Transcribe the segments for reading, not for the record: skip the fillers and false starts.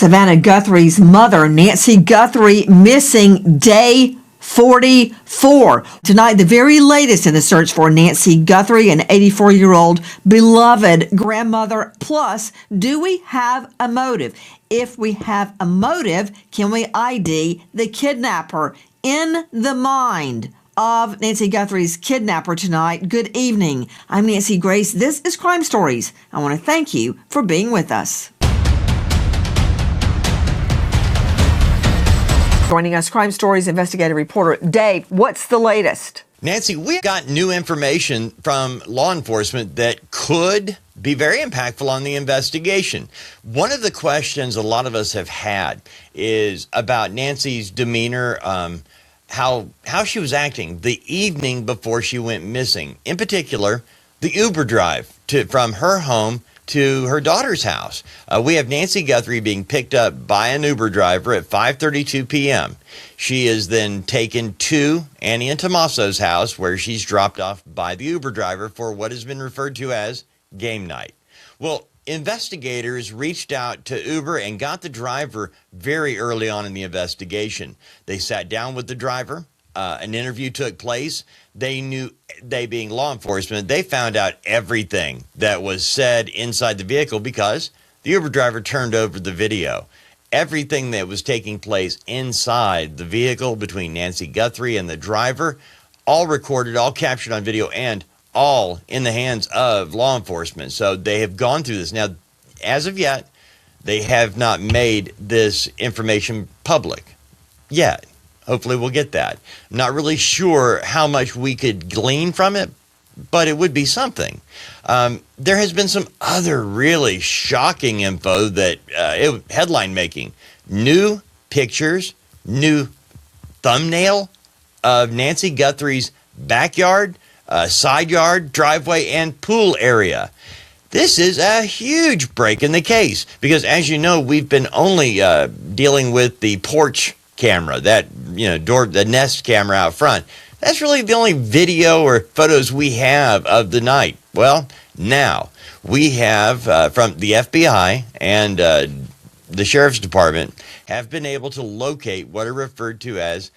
Savannah Guthrie's mother, Nancy Guthrie, missing day 44. Tonight, the very latest in the search for Nancy Guthrie, an 84-year-old beloved grandmother. Plus, do we have a motive? If we have a motive, can we ID the kidnapper? In the mind of Nancy Guthrie's kidnapper tonight. Good evening. I'm Nancy Grace. This is Crime Stories. I want to thank you for being with us. Joining us, Crime Stories investigative reporter Dave. What's the latest? Nancy, we got new information from law enforcement that could be very impactful on the investigation. One of the questions a lot of us have had is about Nancy's demeanor, how she was acting the evening before she went missing. In particular, the Uber drive from her home to her daughter's house. We have Nancy Guthrie being picked up by an Uber driver at 5:32 p.m. She is then taken to Annie and Tommaso's house, where she's dropped off by the Uber driver for what has been referred to as game night. Well, investigators reached out to Uber and got the driver very early on in the investigation. They sat down with the driver. An interview took place. They being law enforcement, they found out everything that was said inside the vehicle because the Uber driver turned over the video. Everything that was taking place inside the vehicle between Nancy Guthrie and the driver, all recorded, all captured on video, and all in the hands of law enforcement. So they have gone through this. Now, as of yet, they have not made this information public yet. Hopefully we'll get that. I'm not really sure how much we could glean from it, but it would be something. There has been some other really shocking info that headline making. New pictures, new thumbnail of Nancy Guthrie's backyard, side yard, driveway, and pool area. This is a huge break in the case because, as you know, we've been only dealing with the porch camera, that the Nest camera out front. That's really the only video or photos we have of the night. Well, now we have from the FBI and the Sheriff's Department have been able to locate what are referred to as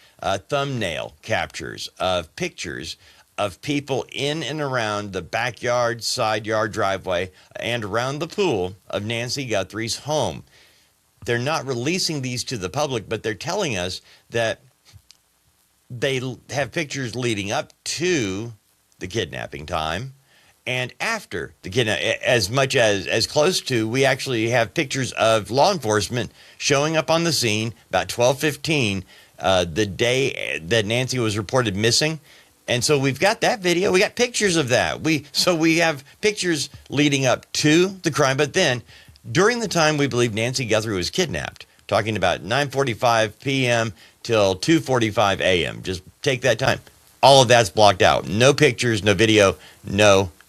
thumbnail captures of pictures of people in and around the backyard, side yard, driveway, and around the pool of Nancy Guthrie's home. They're not releasing these to the public, but they're telling us that they have pictures leading up to the kidnapping time and after the kidnapping, as much as close to. We actually have pictures of law enforcement showing up on the scene about 12:15 the day that Nancy was reported missing. And so we've got that video. We got pictures of that. We have pictures leading up to the crime, but then during the time we believe Nancy Guthrie was kidnapped, talking about 9:45 p.m. till 2:45 a.m. Just take that time. All of that's blocked out. No pictures, no video,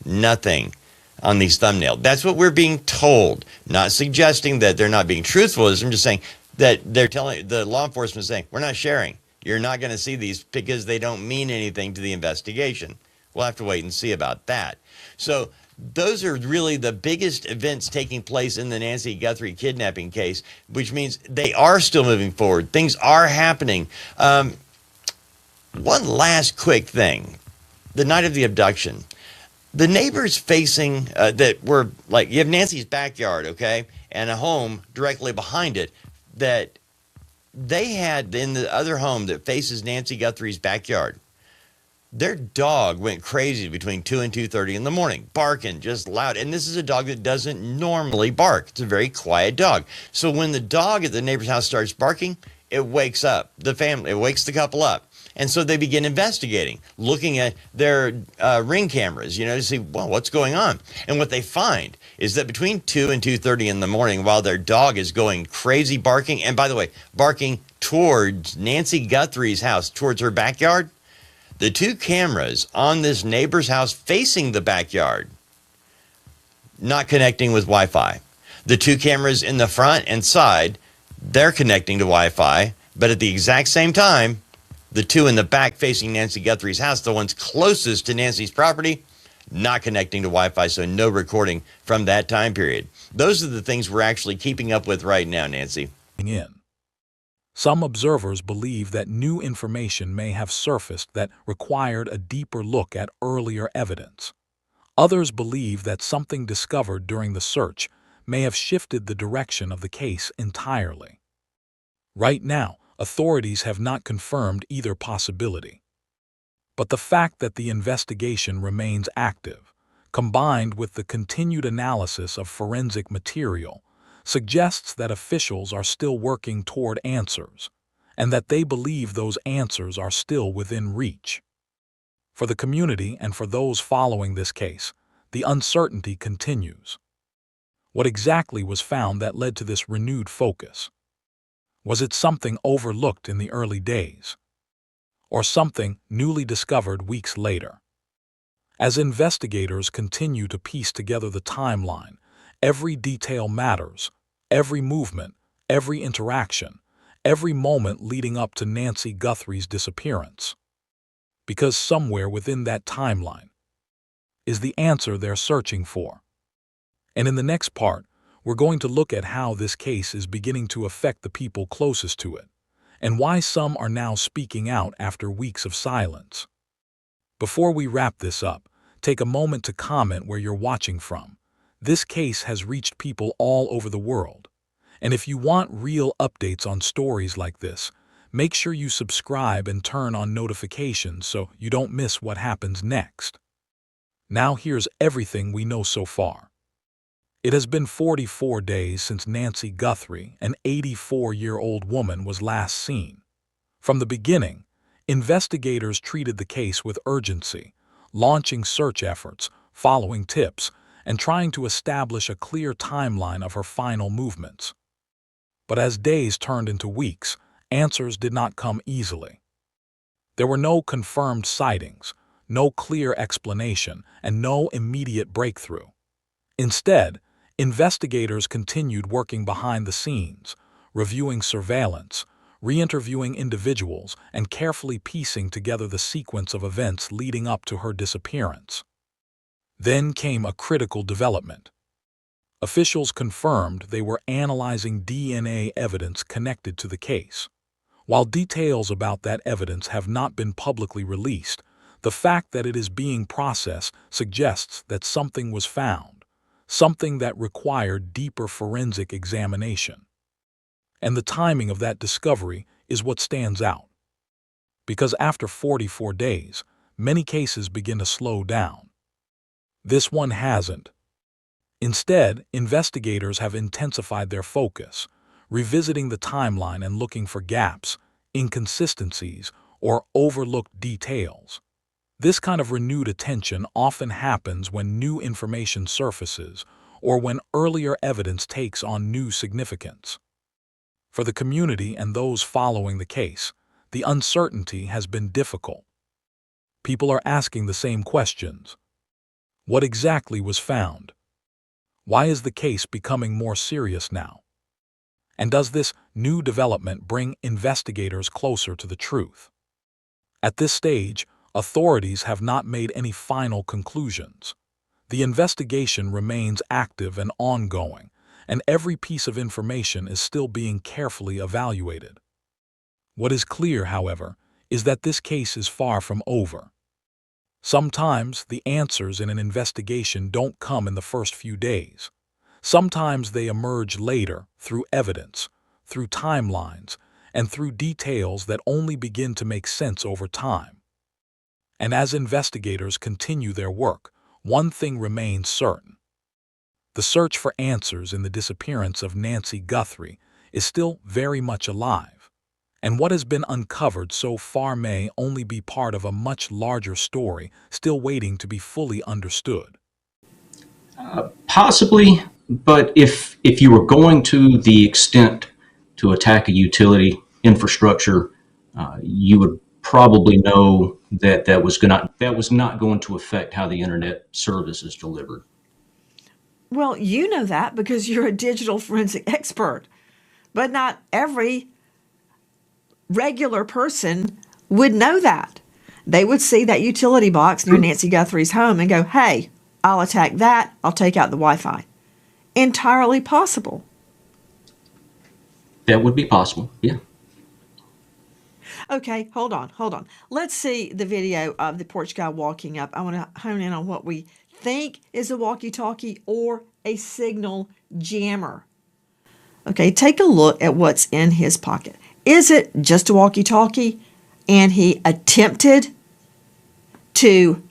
nothing on these thumbnails. That's what we're being told. Not suggesting that they're not being truthful. I'm just saying that they're telling the law enforcement, saying, we're not sharing. You're not going to see these because they don't mean anything to the investigation. We'll have to wait and see about that. So those are really the biggest events taking place in the Nancy Guthrie kidnapping case, which means they are still moving forward. Things are happening. One last quick thing. The night of the abduction, the neighbors facing that were like, you have Nancy's backyard, okay, and a home directly behind it that they had in the other home that faces Nancy Guthrie's backyard. Their dog went crazy between 2 and 2:30 in the morning, barking just loud. And this is a dog that doesn't normally bark. It's a very quiet dog. So when the dog at the neighbor's house starts barking, it wakes up the family. It wakes the couple up. And so they begin investigating, looking at their Ring cameras, to see, well, what's going on. And what they find is that between 2 and 2:30 in the morning, while their dog is going crazy barking, and by the way, barking towards Nancy Guthrie's house, towards her backyard, the two cameras on this neighbor's house facing the backyard, not connecting with Wi-Fi. The two cameras in the front and side, they're connecting to Wi-Fi, but at the exact same time, the two in the back facing Nancy Guthrie's house, the ones closest to Nancy's property, not connecting to Wi-Fi, so no recording from that time period. Those are the things we're actually keeping up with right now, Nancy. In. Some observers believe that new information may have surfaced that required a deeper look at earlier evidence. Others believe that something discovered during the search may have shifted the direction of the case entirely. Right now, authorities have not confirmed either possibility. But the fact that the investigation remains active, combined with the continued analysis of forensic material, suggests that officials are still working toward answers, and that they believe those answers are still within reach. For the community and for those following this case, the uncertainty continues. What exactly was found that led to this renewed focus? Was it something overlooked in the early days? Or something newly discovered weeks later? As investigators continue to piece together the timeline, every detail matters, every movement, every interaction, every moment leading up to Nancy Guthrie's disappearance. Because somewhere within that timeline is the answer they're searching for. And in the next part, we're going to look at how this case is beginning to affect the people closest to it, and why some are now speaking out after weeks of silence. Before we wrap this up, take a moment to comment where you're watching from. This case has reached people all over the world. And if you want real updates on stories like this, make sure you subscribe and turn on notifications so you don't miss what happens next. Now here's everything we know so far. It has been 44 days since Nancy Guthrie, an 84-year-old woman, was last seen. From the beginning, investigators treated the case with urgency, launching search efforts, following tips, and trying to establish a clear timeline of her final movements. But as days turned into weeks, answers did not come easily. There were no confirmed sightings, no clear explanation, and no immediate breakthrough. Instead, investigators continued working behind the scenes, reviewing surveillance, re-interviewing individuals, and carefully piecing together the sequence of events leading up to her disappearance. Then came a critical development. Officials confirmed they were analyzing DNA evidence connected to the case. While details about that evidence have not been publicly released, the fact that it is being processed suggests that something was found, something that required deeper forensic examination. And the timing of that discovery is what stands out. Because after 44 days, many cases begin to slow down. This one hasn't. Instead, investigators have intensified their focus, revisiting the timeline and looking for gaps, inconsistencies, or overlooked details. This kind of renewed attention often happens when new information surfaces or when earlier evidence takes on new significance. For the community and those following the case, the uncertainty has been difficult. People are asking the same questions. What exactly was found? Why is the case becoming more serious now? And does this new development bring investigators closer to the truth? At this stage, authorities have not made any final conclusions. The investigation remains active and ongoing, and every piece of information is still being carefully evaluated. What is clear, however, is that this case is far from over. Sometimes the answers in an investigation don't come in the first few days. Sometimes they emerge later through evidence, through timelines, and through details that only begin to make sense over time. And as investigators continue their work, one thing remains certain. The search for answers in the disappearance of Nancy Guthrie is still very much alive. And what has been uncovered so far may only be part of a much larger story still waiting to be fully understood. Possibly, but if you were going to the extent to attack a utility infrastructure, you would probably know that that was not going to affect how the internet service is delivered. Well, you know that because you're a digital forensic expert, but not every regular person would know that. they would see that utility box near Nancy Guthrie's home and go, hey, I'll attack that. I'll take out the Wi-Fi. Entirely possible. That would be possible, yeah. Okay, hold on. Let's see the video of the porch guy walking up. I want to hone in on what we think is a walkie-talkie or a signal jammer. Okay, take a look at what's in his pocket. Is it just a walkie-talkie and he attempted to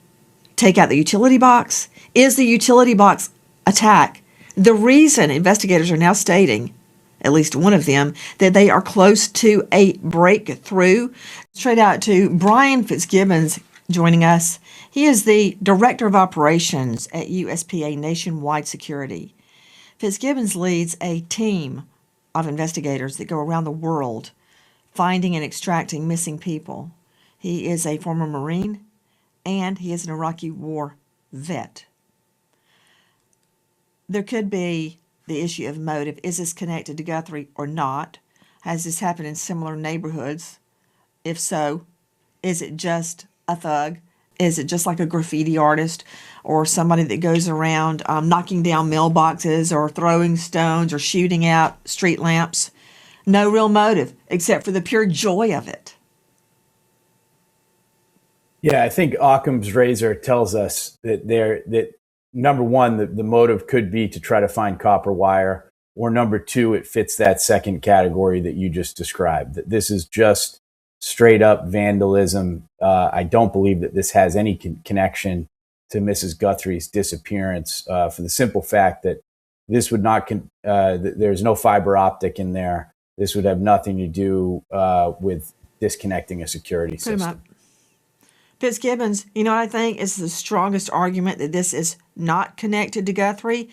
take out the utility box? Is the utility box attack the reason investigators are now stating, at least one of them, that they are close to a breakthrough? Straight out to Brian Fitzgibbons joining us. He is the Director of Operations at USPA Nationwide Security. Fitzgibbons leads a team of investigators that go around the world finding and extracting missing people. He is a former Marine and he is an Iraqi war vet. There could be the issue of motive. Is this connected to Guthrie or not? Has this happened in similar neighborhoods? If so, is it just a thug? Is it just like a graffiti artist or somebody that goes around knocking down mailboxes or throwing stones or shooting out street lamps? No real motive except for the pure joy of it. Yeah, I think Occam's razor tells us that number one, the motive could be to try to find copper wire, or number two, it fits that second category that you just described, that this is just straight up vandalism. I don't believe that this has any connection to Mrs. Guthrie's disappearance, for the simple fact that this would not, there's no fiber optic in there. This would have nothing to do with disconnecting a security system. Fitzgibbons, you know what I think is the strongest argument that this is not connected to Guthrie?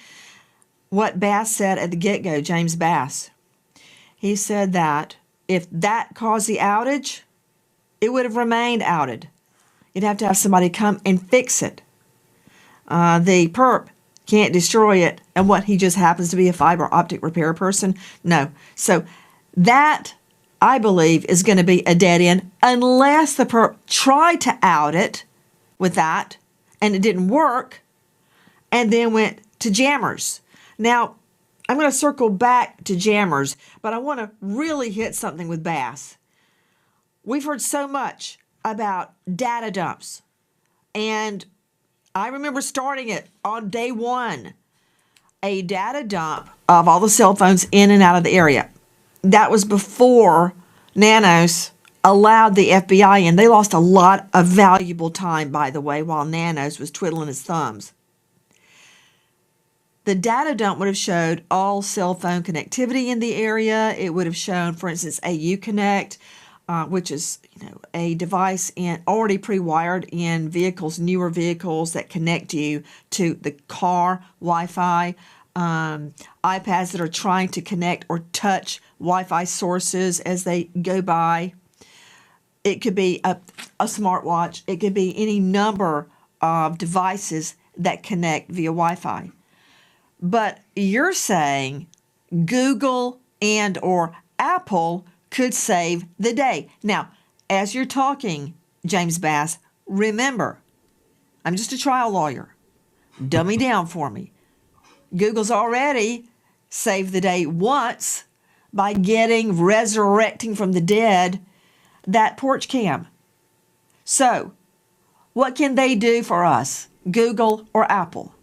What Bass said at the get-go, James Bass. He said that if that caused the outage, it would have remained outed. You'd have to have somebody come and fix it. The perp can't destroy it, and what, he just happens to be a fiber optic repair person? No. So that, I believe, is going to be a dead end unless the perp tried to out it with that and it didn't work and then went to jammers. Now, I'm going to circle back to jammers, but I want to really hit something with Bass. We've heard so much about data dumps, and I remember starting it on day one, a data dump of all the cell phones in and out of the area. That was before Nanos allowed the FBI in. They lost a lot of valuable time, by the way, while Nanos was twiddling his thumbs. The data dump would have showed all cell phone connectivity in the area. It would have shown, for instance, a Uconnect, which is a device already pre-wired in vehicles, newer vehicles that connect you to the car Wi-Fi. iPads that are trying to connect or touch Wi-Fi sources as they go by. It could be a smartwatch. It could be any number of devices that connect via Wi-Fi. But you're saying Google and or Apple could save the day. Now, as you're talking, James Bass, remember, I'm just a trial lawyer. Dummy down for me. Google's already saved the day once by resurrecting from the dead that porch cam. So, what can they do for us, Google or Apple?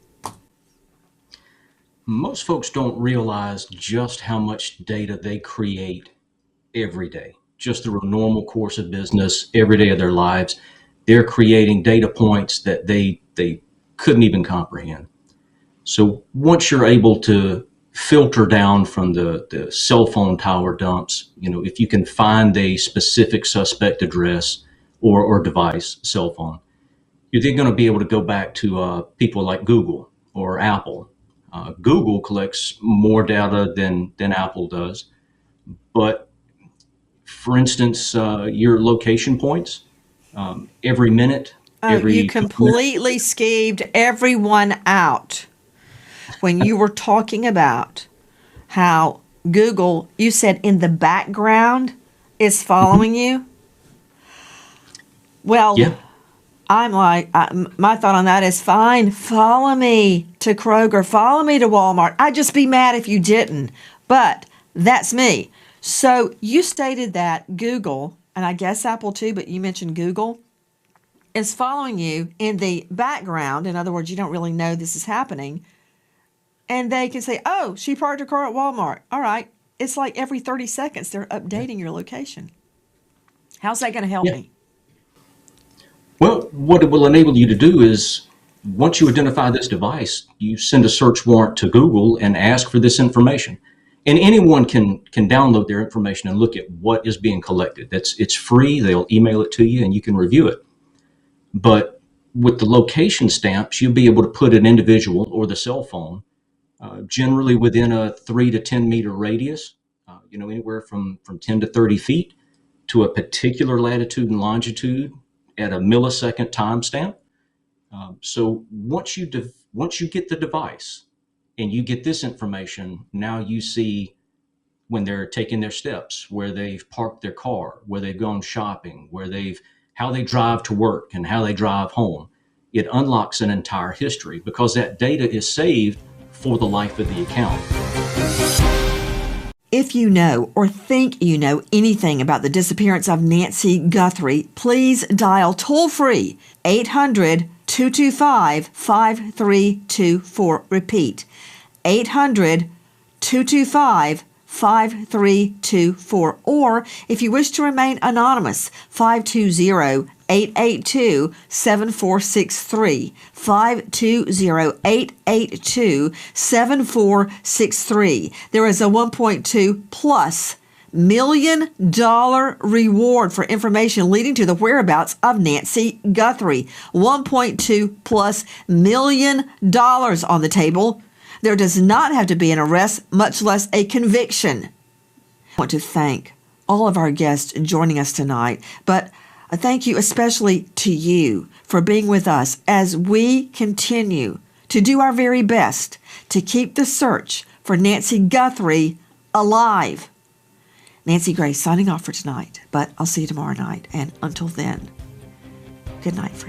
Most folks don't realize just how much data they create every day, just through a normal course of business, every day of their lives. They're creating data points that they couldn't even comprehend. So once you're able to filter down from the cell phone tower dumps, if you can find a specific suspect address or device, cell phone, you're then going to be able to go back to people like Google or Apple. Google collects more data than Apple does. But for instance, your location points, every minute, you completely skeeved everyone out when you were talking about how Google, you said in the background, is following you. Well, yeah. I'm like, my thought on that is fine. Follow me to Kroger. Follow me to Walmart. I'd just be mad if you didn't. But that's me. So you stated that Google, and I guess Apple too, but you mentioned Google, is following you in the background. In other words, you don't really know this is happening. And they can say, oh, she parked her car at Walmart. All right. It's like every 30 seconds they're updating your location. How's that going to help Yeah. me? Well, what it will enable you to do is once you identify this device, you send a search warrant to Google and ask for this information. And anyone can download their information and look at what is being collected. It's free. They'll email it to you and you can review it. But with the location stamps, you'll be able to put an individual or the cell phone generally within a 3 to 10 meter radius, anywhere from 10 to 30 feet to a particular latitude and longitude at a millisecond timestamp. So once you get the device and you get this information, now you see when they're taking their steps, where they've parked their car, where they've gone shopping, how they drive to work and how they drive home. It unlocks an entire history because that data is saved for the life of the account. If you know or think you know anything about the disappearance of Nancy Guthrie, please dial toll-free 800-225-5324. Repeat, 800-225-5324. Or if you wish to remain anonymous, 520-882-7463. 520-882-7463. There is a $1.2+ million reward for information leading to the whereabouts of Nancy Guthrie. $1.2+ million on the table. There does not have to be an arrest, much less a conviction. I want to thank all of our guests joining us tonight, but a thank you especially to you for being with us as we continue to do our very best to keep the search for Nancy Guthrie alive. Nancy Gray signing off for tonight, but I'll see you tomorrow night. And until then, good night, friends.